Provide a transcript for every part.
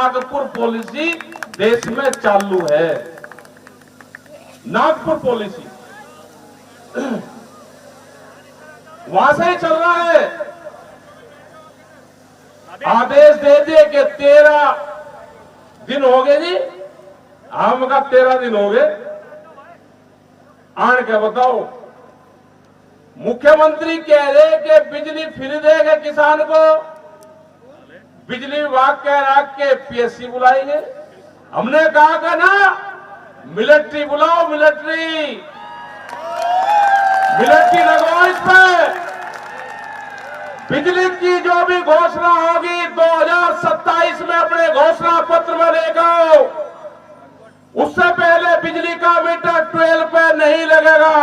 Nagpur policy देश में चालू है। नागपुर पॉलिसी वहां से ही चल रहा है। आदेश दे दिए कि 13 दिन हो गए जी, हम का 13 दिन हो गए। आन के बताओ, मुख्यमंत्री कह रहे कि बिजली फ्री देंगे किसान को, बिजली विभाग कह रहा कि पीएससी बुलाएंगे। हमने कहा कि ना, मिलिट्री बुलाओ, मिलिट्री लगाओ इस पे। बिजली की जो भी घोषणा होगी 2027 में अपने घोषणा पत्र में लेकर आओ। उससे पहले बिजली का मीटर 12 पे नहीं लगेगा।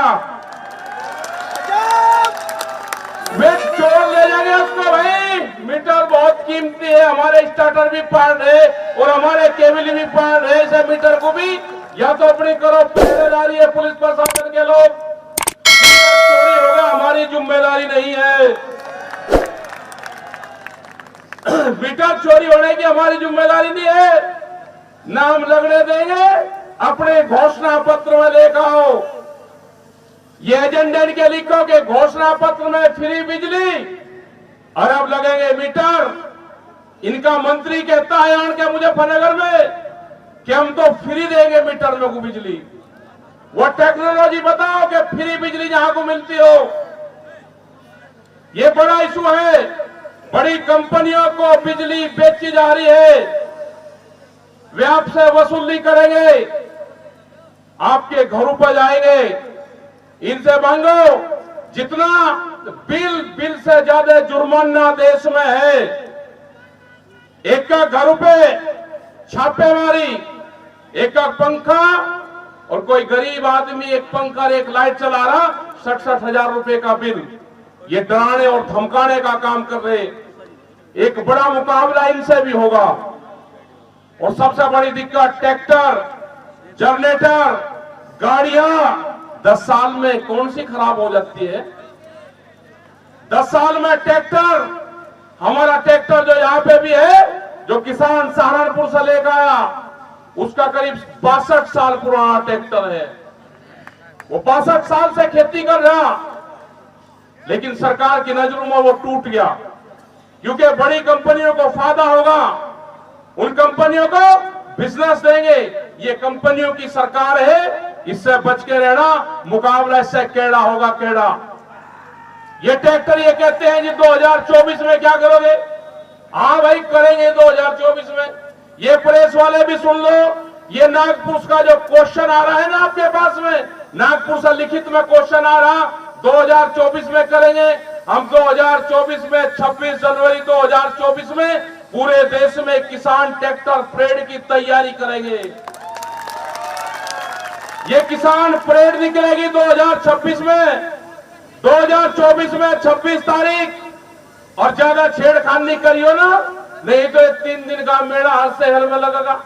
वे चोर ले जाएंगे उसको भाई। मीटर बहुत कीमती है, हमारे स्टार्टर भी पाल रहे और हमारे केबल भी पाल रहे। इसे मीटर को भी या तो अपनी करो, पहरेदारी है पुलिस प्रशासन के लोग। चोरी होगा, हमारी जिम्मेदारी नहीं है। मीटर चोरी होने की हमारी जिम्मेदारी नहीं है। नाम लगने देंगे, अपने घोषणा पत्र में लेकर आओ। ये एजेंडे के लिखो कि घोषणा पत्र में फ्री बिजली और अब लगेंगे मीटर। इनका मंत्री कहता है आन के मुजफ्फरनगर में कि हम तो फ्री देंगे मीटर में को बिजली। वो टेक्नोलॉजी बताओ कि फ्री बिजली जहां को मिलती हो। ये बड़ा इशू है। बड़ी कंपनियों को बिजली बेची जा रही है, वे आपसे वसूली करेंगे, आपके घरों पर जाएंगे, इनसे मांगो। जितना बिल से ज्यादा जुर्माना देश में है। एक का घर पे छापेमारी, एक का पंखा, और कोई गरीब आदमी एक पंखा और एक लाइट चला रहा, 60-60 रुपए का बिल। ये डराने और धमकाने का काम कर रहे। एक बड़ा मुकाबला इनसे भी होगा। और सबसे बड़ी दिक्कत, ट्रैक्टर, जनरेटर, गाड़ियां 10 साल में कौन सी खराब हो जाती है? 10 साल में ट्रैक्टर, हमारा ट्रैक्टर जो यहाँ पे भी है, जो किसान सहारनपुर से लेकर आया, उसका करीब 62 साल पुराना ट्रैक्टर है। वो 62 साल से खेती कर रहा, लेकिन सरकार की नजरों में वो टूट गया। क्योंकि बड़ी कंपनियों को फायदा होगा, उन कंपनियों को बिजनेस देंगे। ये कंपनियों की सरकार है, इससे बच के रहना। मुकाबला इससे केड़ा होगा, केड़ा। ये ट्रैक्टर ये कहते हैं जी 2024 में क्या करोगे? हाँ भाई करेंगे 2024 में। ये प्रेस वाले भी सुन लो, ये नागपुर का जो क्वेश्चन आ रहा है ना आपके पास में, नागपुर से लिखित में क्वेश्चन आ रहा, 2024 में करेंगे हम। 2024 में 26 जनवरी 2024 में पूरे देश में किसान ट्रैक्टर परेड की तैयारी करेंगे। ये किसान परेड निकलेगी 2026 में। 2024 में 26 तारीख। और ज्यादा छेड़खानी करियो ना, नहीं तो 3 दिन का मेला हर शहर में लगेगा।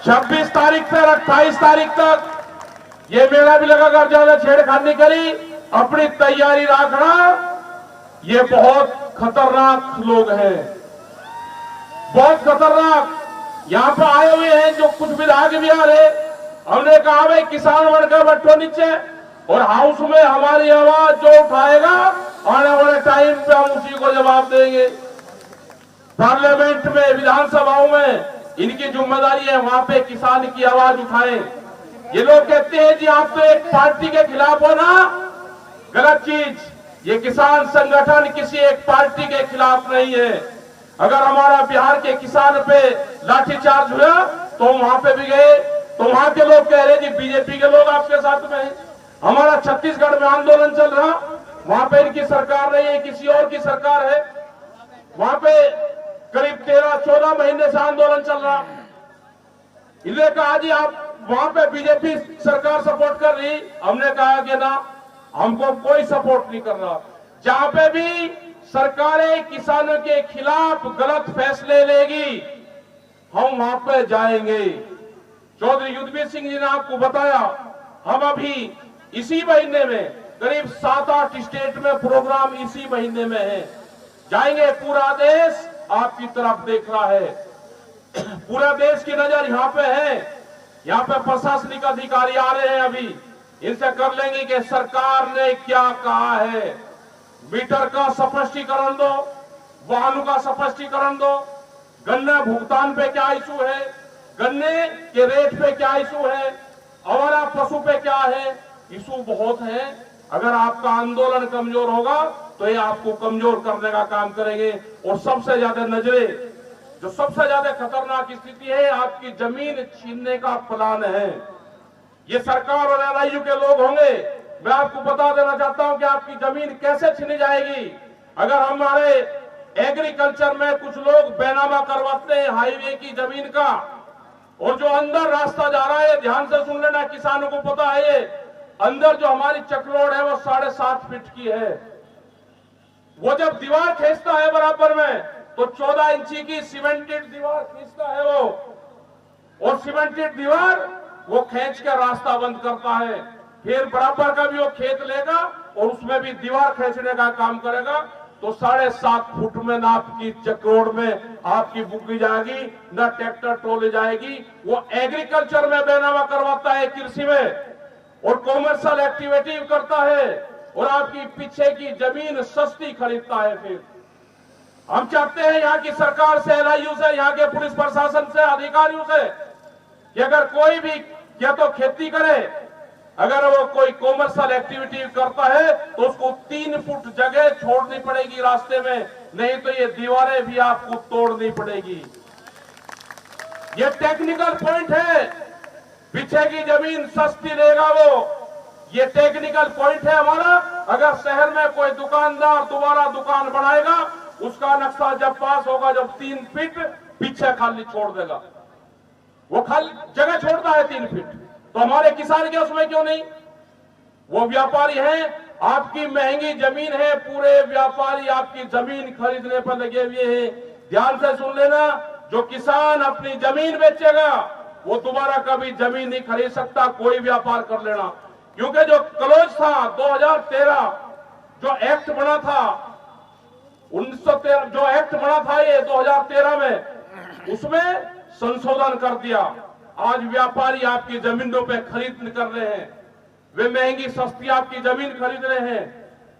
26 तारीख से 28 तारीख तक ये मेला भी लगेगा। ज्यादा छेड़खानी करी, अपनी तैयारी रखना। ये बहुत खतरनाक लोग हैं, बहुत खतरनाक। यहाँ पर आए हुए हैं जो कुछ विधायक भी आ रहे। हमने कहा भाई किसान वर्ग का बैठो नीचे, और हाउस में हमारी आवाज जो उठाएगा आने वाले टाइम पे हम उसी को जवाब देंगे। पार्लियामेंट में, विधानसभाओं में इनकी जिम्मेदारी है, वहां पे किसान की आवाज उठाएं। ये लोग कहते हैं जी आप तो एक पार्टी के खिलाफ हो ना, गलत चीज। ये किसान संगठन किसी एक पार्टी के खिलाफ नहीं है। अगर हमारा बिहार के किसान पे लाठीचार्ज हुआ तो वहां पे भी गए, तो वहां के लोग कह रहे जी बीजेपी के लोग आपके साथ में हैं। हमारा छत्तीसगढ़ में आंदोलन चल रहा, वहां पे इनकी सरकार नहीं है, किसी और की सरकार है। वहां पे करीब 13-14 महीने से आंदोलन चल रहा। इन्होंने कहा जी आप वहां पे बीजेपी सरकार सपोर्ट कर रही। हमने कहा कि ना, हमको कोई सपोर्ट नहीं कर रहा। जहां पे भी सरकारें किसानों के खिलाफ गलत फैसले लेगी, हम वहां पे जाएंगे। चौधरी युद्धवीर सिंह जी ने आपको बताया, हम अभी इसी महीने में करीब 7-8 स्टेट में प्रोग्राम इसी महीने में है। जाएंगे, पूरा देश आपकी तरफ देख रहा है। पूरे देश की नजर यहाँ पे है। यहाँ पे प्रशासनिक अधिकारी आ रहे हैं, अभी इनसे कर लेंगे कि सरकार ने क्या कहा है। मीटर का स्पष्टीकरण दो, वाहनों का स्पष्टीकरण दो, गन्ने भुगतान पे क्या इशू है, गन्ने के रेट पे क्या इशू है, आवारा पशु पे क्या है। इशू बहुत है। अगर आपका आंदोलन कमजोर होगा तो ये आपको कमजोर करने का काम करेंगे। और सबसे ज्यादा नजरे, जो सबसे ज्यादा खतरनाक स्थिति है, आपकी जमीन छीनने का प्लान है। ये सरकार और एलआईयू के लोग होंगे। मैं आपको बता देना चाहता हूं कि आपकी जमीन कैसे छीनी जाएगी। अगर हमारे एग्रीकल्चर में कुछ लोग बेनामा करवाते हैं हाईवे की जमीन का, और जो अंदर रास्ता जा रहा है, ध्यान से सुन लेना, किसानों को पता है, ये अंदर जो हमारी चक्रोड है वो 7.5 फीट की है। वो जब दीवार खींचता है बराबर में, तो 14 इंची की सीमेंटेड दीवार खींचता है वो, और सीमेंटेड दीवार वो खींच के रास्ता बंद करता है। फिर बराबर का भी वो खेत लेगा और उसमें भी दीवार खींचने का काम करेगा। तो 7.5 फुट में ना आपकी चक्रोड में आपकी बुकी जाएगी, ना ट्रैक्टर ट्रॉली जाएगी। वो एग्रीकल्चर में बेनामा करवाता है, कृषि में, और कॉमर्शियल एक्टिविटी करता है, और आपकी पीछे की जमीन सस्ती खरीदता है। फिर हम चाहते हैं यहाँ की सरकार से, एलआईयू से, यहाँ के पुलिस प्रशासन से, अधिकारियों से, कि अगर कोई भी या तो खेती करे, अगर वो कोई कॉमर्शियल एक्टिविटी करता है तो उसको 3 फुट जगह छोड़नी पड़ेगी रास्ते में, नहीं तो ये दीवारें भी आपको तोड़नी पड़ेगी। ये टेक्निकल पॉइंट है। पीछे की जमीन सस्ती लेगा वो, ये टेक्निकल पॉइंट है हमारा। अगर शहर में कोई दुकानदार दोबारा दुकान बनाएगा, उसका नक्शा जब पास होगा, जब 3 फीट पीछे खाली छोड़ देगा, वो खाली जगह छोड़ता है 3 फीट, तो हमारे किसान के उसमें क्यों नहीं? वो व्यापारी हैं, आपकी महंगी जमीन है, पूरे व्यापारी आपकी जमीन खरीदने पर लगे हुए हैं। ध्यान से सुन लेना, जो किसान अपनी जमीन बेचेगा वो दोबारा कभी जमीन नहीं खरीद सकता। कोई व्यापार कर लेना, क्योंकि जो क्लोज था 2013 जो एक्ट बना था, 1913 जो एक्ट बना था ये 2013 में, उसमें संशोधन कर दिया। आज व्यापारी आपकी जमीनों पे खरीद कर रहे हैं, वे महंगी सस्ती आपकी जमीन खरीद रहे हैं।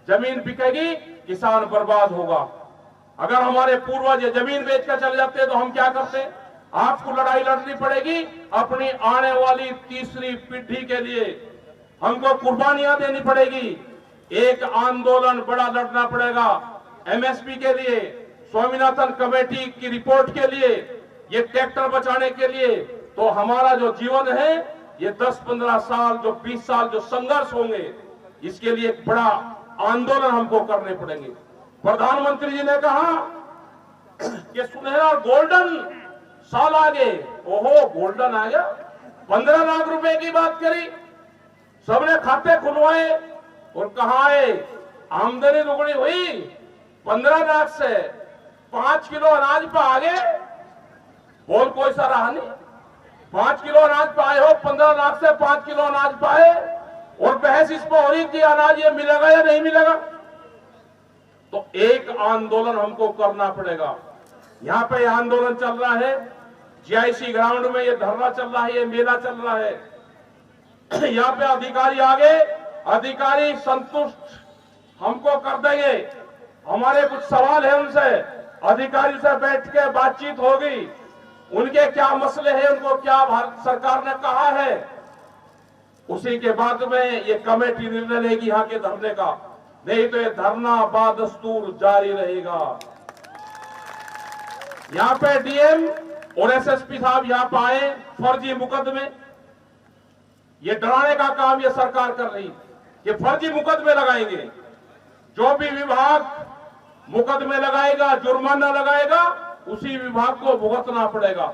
जमीन बिकेगी, किसान बर्बाद होगा। अगर हमारे पूर्वज ये जमीन बेचकर चले जाते तो हम क्या करते? आपको लड़ाई लड़नी पड़ेगी अपनी आने वाली तीसरी पीढ़ी के लिए, हमको कुर्बानियां देनी पड़ेगी। एक आंदोलन बड़ा लड़ना पड़ेगा एमएसपी के लिए, स्वामीनाथन कमेटी की रिपोर्ट के लिए, ये ट्रैक्टर बचाने के लिए। तो हमारा जो जीवन है, ये 10-15 साल, जो 20 साल जो संघर्ष होंगे, इसके लिए एक बड़ा आंदोलन हमको करने पड़ेंगे। प्रधानमंत्री जी ने कहा कि सुनहरा गोल्डन साल आ गए। ओहो, गोल्डन आ गया। 15 लाख रुपए की बात करी, सबने खाते खुलवाए, और कहा है आमदनी दुगनी हुई। 15 लाख से 5 किलो अनाज पे आ गए, बोल कोई सा रहा नहीं। 5 किलो अनाज पाए हो, 15 लाख से 5 किलो अनाज पाए, और बहस इस पर हो रही कि अनाज ये मिलेगा या नहीं मिलेगा। तो एक आंदोलन हमको करना पड़ेगा। यहाँ पे आंदोलन चल रहा है, जीआईसी ग्राउंड में ये धरना चल रहा है, ये मेला चल रहा है। यहाँ पे अधिकारी आगे, अधिकारी संतुष्ट हमको कर देंगे। हमारे कुछ सवाल है उनसे, अधिकारी से बैठ के बातचीत होगी, उनके क्या मसले हैं, उनको क्या भारत सरकार ने कहा है, उसी के बाद में ये कमेटी निर्णय लेगी यहाँ के धरने का। नहीं तो ये धरना बादस्तूर जारी रहेगा। यहाँ पे डीएम और एसएसपी साहब यहाँ पे आए फर्जी मुकदमे, ये डराने का काम ये सरकार कर रही, ये फर्जी मुकदमे लगाएंगे। जो भी विभाग मुकदमे लगाएगा, जुर्माना लगाएगा, उसी विभाग को भुगतना पड़ेगा।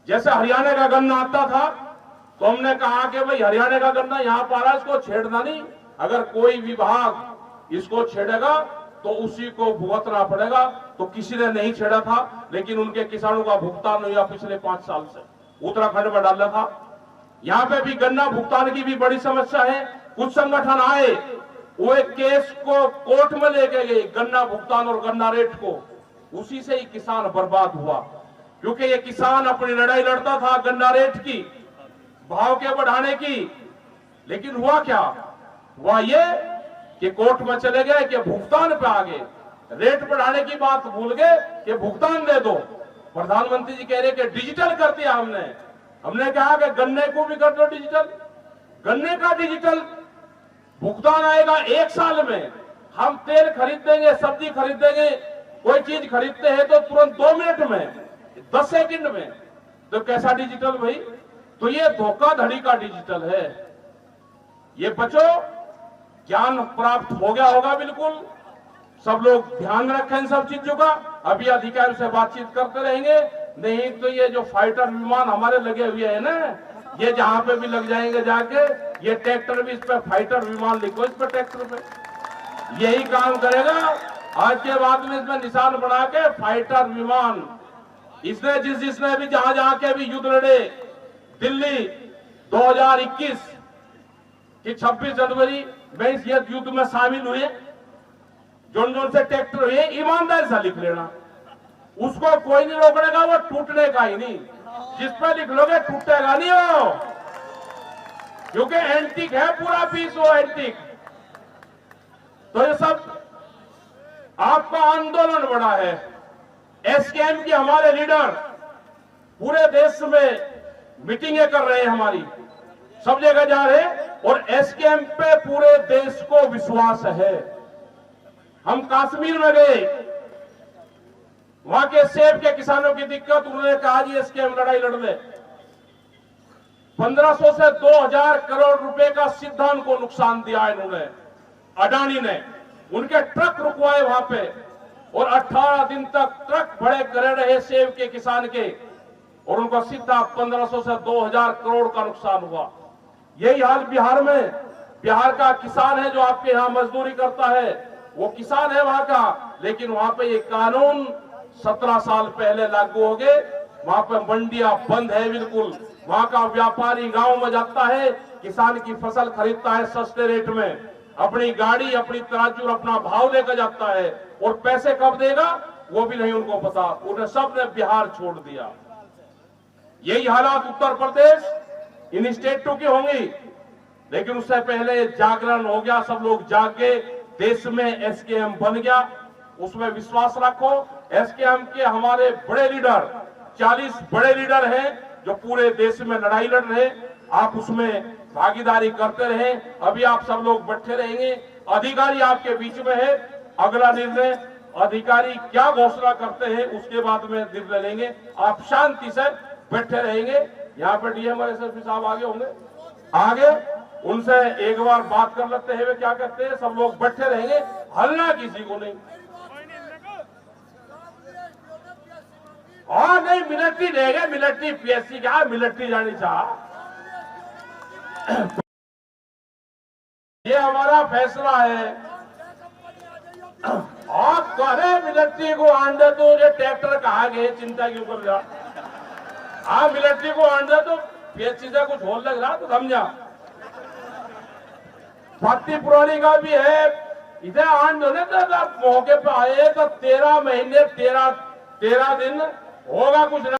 जैसे हरियाणा का गन्ना आता था, तो हमने कहा कि भाई हरियाणा का गन्ना यहां पर आ रहा है, इसको छेड़ना नहीं। अगर कोई विभाग इसको छेड़ेगा तो उसी को भुगतना पड़ेगा। तो किसी ने नहीं छेड़ा था, लेकिन उनके किसानों का भुगतान हुआ पिछले 5 साल से, उत्तराखंड में डाला था। यहाँ पे भी गन्ना भुगतान की भी बड़ी समस्या है। कुछ संगठन आए, वो एक केस को कोर्ट में लेके गए, गन्ना भुगतान और गन्ना रेट को, उसी से ही किसान बर्बाद हुआ। क्योंकि ये किसान अपनी लड़ाई लड़ता था गन्ना रेट की, भाव के बढ़ाने की। लेकिन हुआ क्या? हुआ ये कि कोर्ट में चले गए कि भुगतान पे आ गए, रेट बढ़ाने की बात भूल गए कि भुगतान दे दो। प्रधानमंत्री जी कह रहे कि डिजिटल कर दिया हमने कहा कि गन्ने को भी कर दो डिजिटल। गन्ने का डिजिटल भुगतान आएगा 1 साल में। हम तेल खरीद देंगे, सब्जी खरीद देंगे, कोई चीज खरीदते हैं तो तुरंत 2 मिनट में, 10 सेकंड में। तो कैसा डिजिटल भाई? तो ये धोखाधड़ी का डिजिटल है। ये बच्चों, ज्ञान प्राप्त हो गया होगा बिल्कुल। सब लोग ध्यान रखें इन सब चीजों का। अभी अधिकारियों से बातचीत करते रहेंगे, नहीं तो ये जो फाइटर विमान हमारे लगे हुए हैं ना, ये जहां पे भी लग जाएंगे जाके, ये ट्रैक्टर भी इस पे फाइटर विमान लिखो, इस पे ट्रैक्टर पे यही काम करेगा। आज के बाद में इसमें निशान बना के फाइटर विमान, इसने जिसने भी जहां के भी युद्ध लड़े, दिल्ली 2021 की 26 जनवरी में इस युद्ध में शामिल हुए, जोन से ट्रैक्टर हुए, ईमानदारी से लिख लेना। उसको कोई नहीं रोकनेगा, वो टूटने का ही नहीं। जिस पर लिख लोगे टूटेगा नहीं वो, क्योंकि एंटीक है पूरा पीस, वो एंटीक। तो ये सब आपका आंदोलन बड़ा है। एसकेएम की हमारे लीडर पूरे देश में मीटिंगें कर रहे हैं, हमारी सब जगह जा रहे हैं, और एसकेएम पे पूरे देश को विश्वास है। हम कश्मीर में गए, वहां के सेब के किसानों की दिक्कत, उन्होंने कहा जी एसकेएम लड़ाई लड़ ले। 1500 से 2000 करोड़ रुपए का सीधा उनको नुकसान दिया इन्होंने, अडानी ने। उनके ट्रक रुकवाए वहां पे, और 18 दिन तक ट्रक खड़े करे रहे सेब के किसान के, और उनको सीधा 1500 से 2000 करोड़ का नुकसान हुआ। यही हाल बिहार में। बिहार का किसान है जो आपके यहां मजदूरी करता है, वो किसान है वहां का, लेकिन वहां पे ये कानून 17 साल पहले लागू हो गए। वहां पे मंडियां बंद है बिल्कुल। वहां का व्यापारी गांव में जाता है, किसान की फसल खरीदता है सस्ते रेट में, अपनी गाड़ी, अपनी तराजू, अपना भाव लेकर जाता है, और पैसे कब देगा वो भी नहीं उनको पता। उन्हें सबने बिहार छोड़ दिया। यही हालात उत्तर प्रदेश इन स्टेटों की होंगी। लेकिन उससे पहले जागरण हो गया, सब लोग जाग गए, देश में एसकेएम बन गया। उसमें विश्वास रखो। एसकेएम के हमारे बड़े लीडर, 40 बड़े लीडर हैं जो पूरे देश में लड़ाई लड़ रहे। आप उसमें भागीदारी करते रहें। अभी आप सब लोग बैठे रहेंगे, अधिकारी आपके बीच में है। अगला निर्णय अधिकारी क्या घोषणा करते हैं उसके बाद में निर्णय लेंगे। आप शांति से बैठे रहेंगे। यहाँ पर डीएम और एसएसपी साहब आगे होंगे, आगे उनसे एक बार बात कर लेते हैं वे क्या कहते हैं। सब लोग बैठे रहेंगे, हल्ला किसी को नहीं। और नहीं, मिलिट्री देंगे, मिलिट्री पीएससी क्या, मिलिट्री जानी चाह। ये हमारा फैसला है। आप करे मिलिट्री को आंदे तो ये ट्रैक्टर कहा गए, चिंता क्यों कर रहा। हाँ, मिलिट्री को आंदे तो पीएससी से कुछ होल लग रहा तो समझा। भक्ति पुरानी का भी है, इधर आंद होने तो मौके पे आए तो 13 महीने 13 दिन होगा कुछ